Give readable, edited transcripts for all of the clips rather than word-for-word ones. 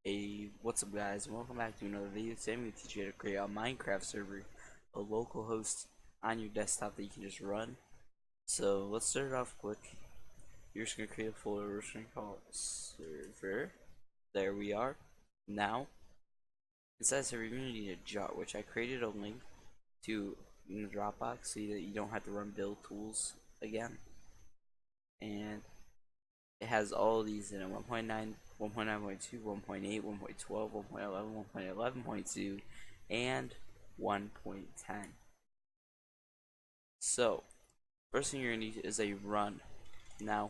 Hey, what's up guys, and welcome back to another video. Today I'm going to teach you how to create a Minecraft server, a local host on your desktop that you can just run. So let's start it off quick. You're just going to create a folder. We're just going to call it server. There we are. Now, inside server you're going to need a jar, which I created a link to in the Dropbox so that you don't have to run build tools again. And it has all of these in it: 1.9, 1.9.2, 1.8, 1.12, 1.11, 1.11.2, and 1.10. So, first thing you're going to need is a run. Now,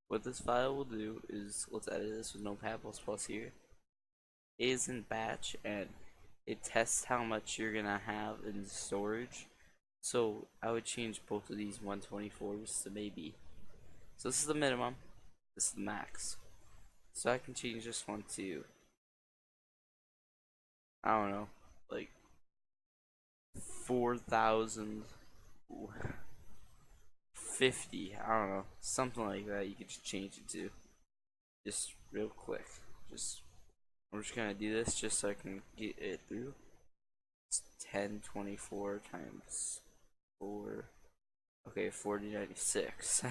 what this file will do is, let's edit this with Notepad++ here. It is in batch, and it tests how much you're going to have in storage. So, I would change both of these 124s to maybe. So this is the minimum. This is the max. So I can change this one to, I don't know, like 4,050. I don't know, something like that. You could just change it to, just real quick. I'm just gonna do this just so I can get it through. It's 1024 times 4. Okay, 4096.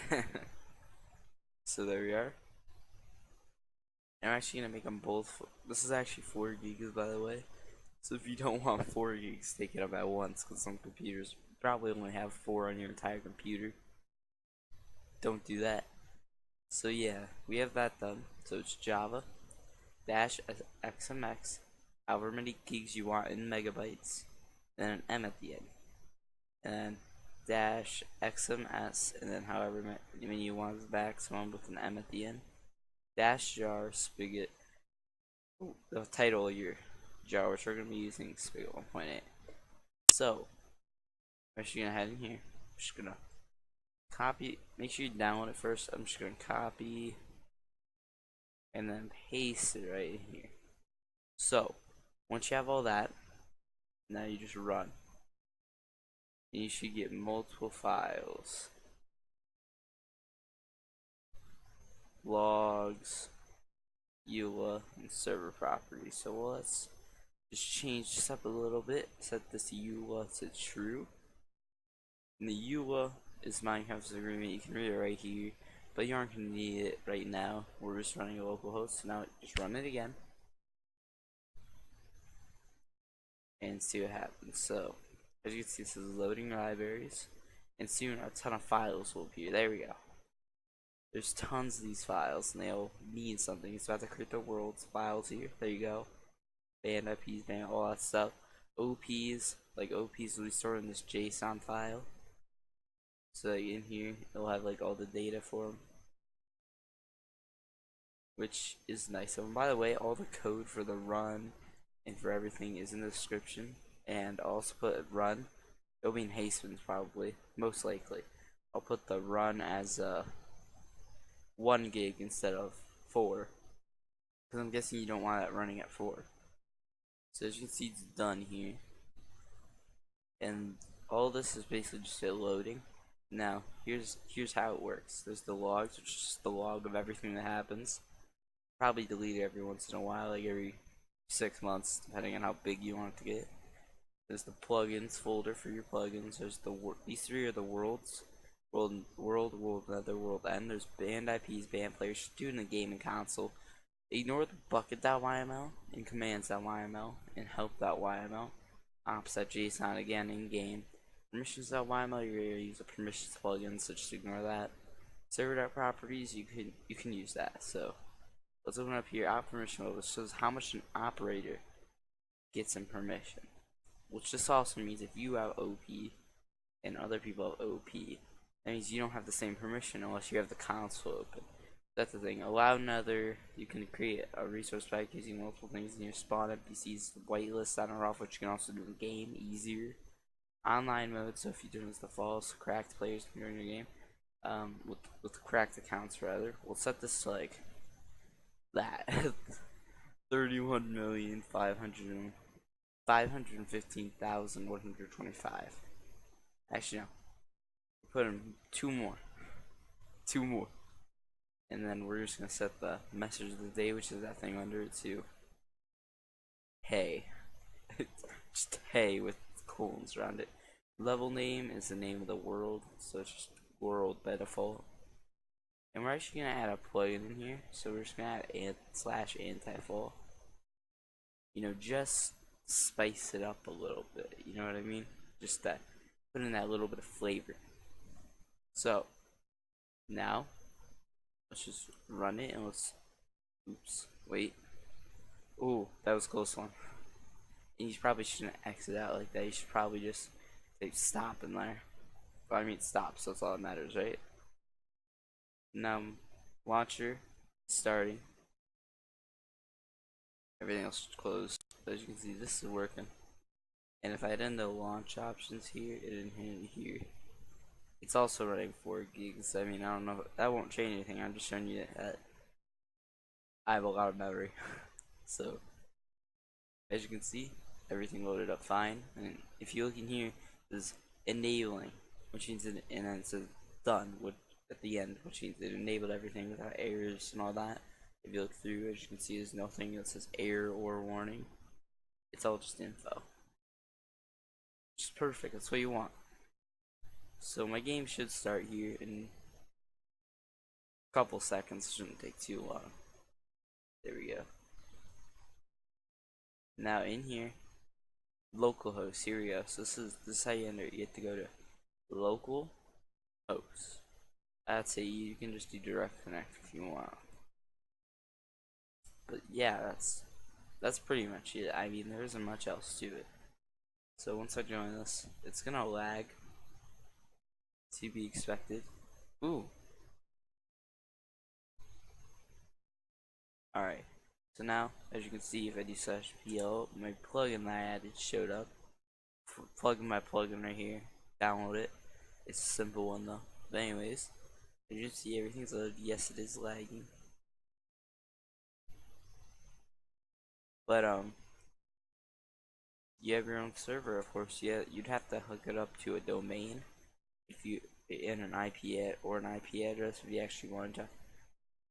So there we are. I'm actually gonna make them both. This is actually 4 gigs, by the way. So if you don't want 4 gigs, take it up at once, because some computers probably only have 4 on your entire computer. Don't do that. So yeah, we have that done. So it's Java dash XMX, however many gigs you want in megabytes, then an M at the end, and then dash XMS, and then however many you want the maximum with an M at the end, dash jar spigot. Ooh, the title of your jar, which we're going to be using spigot 1.8. So I'm just going to head in here. I'm just going to copy, make sure you download it first. I'm just going to copy and then paste it right in here. So once you have all that, now you just run. And you should get multiple files, logs, EULA, and server properties. So let's just change this up a little bit. Set this EULA to true. And the EULA is Minecraft's agreement. You can read it right here, but you aren't going to need it right now. We're just running a local host. So now just run it again and see what happens. So as you can see, this is loading libraries, and soon a ton of files will appear. There we go. There's tons of these files, and they all mean something. It's about to create the world's files here. There you go. Band IPs, band, all that stuff. OPs, like OPs will be stored in this JSON file. So in here, it'll have like all the data for them, which is nice. And by the way, all the code for the run and for everything is in the description. And I'll also put run. It'll be in Hastings probably, most likely. I'll put the run as 1 gig instead of 4, because I'm guessing you don't want that running at 4. So as you can see, it's done here, and all this is basically just it loading. Now here's how it works. There's the logs, which is just the log of everything that happens. Probably delete it every once in a while, like every 6 months, depending on how big you want it to get. There's the plugins folder for your plugins. There's these 3 are the worlds: world, nether, world end. There's band IPs, band players, do in the game and console. Ignore the bucket.yml and commands.yml and help.yml. Ops.json again in game. Permissions.yml, you're gonna use a permissions plugin, so just ignore that. Server.properties, you can use that. So let's open up here. Op permission mode, which shows how much an operator gets in permission. Which this also means if you have OP and other people have OP, that means you don't have the same permission unless you have the console open. That's the thing. Allow nether. You can create a resource pack using multiple things in your spawn NPCs, whitelist on or off, which you can also do in game easier. Online mode, so if you turn this to false, cracked players can join your game. With cracked accounts rather. We'll set this to like that. 31,515,125. Actually no. Put in 2 more. 2 more. And then we're just gonna set the message of the day, which is that thing under it too. hay. It's just hay with colons around it. Level name is the name of the world, so it's just world by default. And we're actually gonna add a plugin in here, so we're just gonna add slash anti-fall. You know, just spice it up a little bit. You know what I mean? Just that, put in that little bit of flavor. So now let's just run it and let's. Oops, wait. Ooh, that was a close one. And you probably shouldn't exit out like that. You should probably just say stop in there. Well, I mean stop, so that's all that matters, right? Now, launcher, starting. Everything else is closed. So as you can see, this is working. And if I hit in the launch options here, it didn't hit here. It's also running 4 gigs. I mean, I don't know. That won't change anything. I'm just showing you that I have a lot of memory. So, as you can see, everything loaded up fine. And if you look in here, there's enabling, which means it, and then it says done at the end, which means it enabled everything without errors and all that. If you look through, as you can see, there's nothing that says error or warning. It's all just info. Just perfect. That's what you want. So my game should start here in a couple seconds. It shouldn't take too long. There we go. Now in here, localhost. Here we go. So this is how you enter it. You have to go to local host. That's it. You can just do direct connect if you want. But yeah, that's pretty much it. I mean, there isn't much else to it. So once I join this, it's gonna lag, to be expected. Ooh. Alright. So now, as you can see, if I do /pl, my plugin that I added showed up. Plug in my plugin right here. Download it. It's a simple one though. But anyways, as you can see, everything's loaded. Yes, it is lagging. But you have your own server, of course. Yeah, you'd have to hook it up to a domain if you in an IP or an IP address if you actually wanted to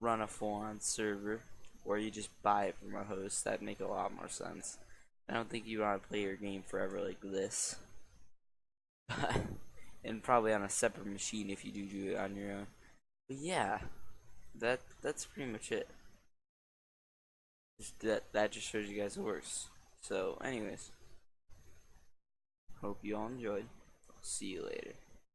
run a full-on server, or you just buy it from a host. That'd make a lot more sense. I don't think you want to play your game forever like this, and probably on a separate machine if you do it on your own. But yeah, that's pretty much it. That just shows you guys it works. So, anyways, hope you all enjoyed. I'll see you later.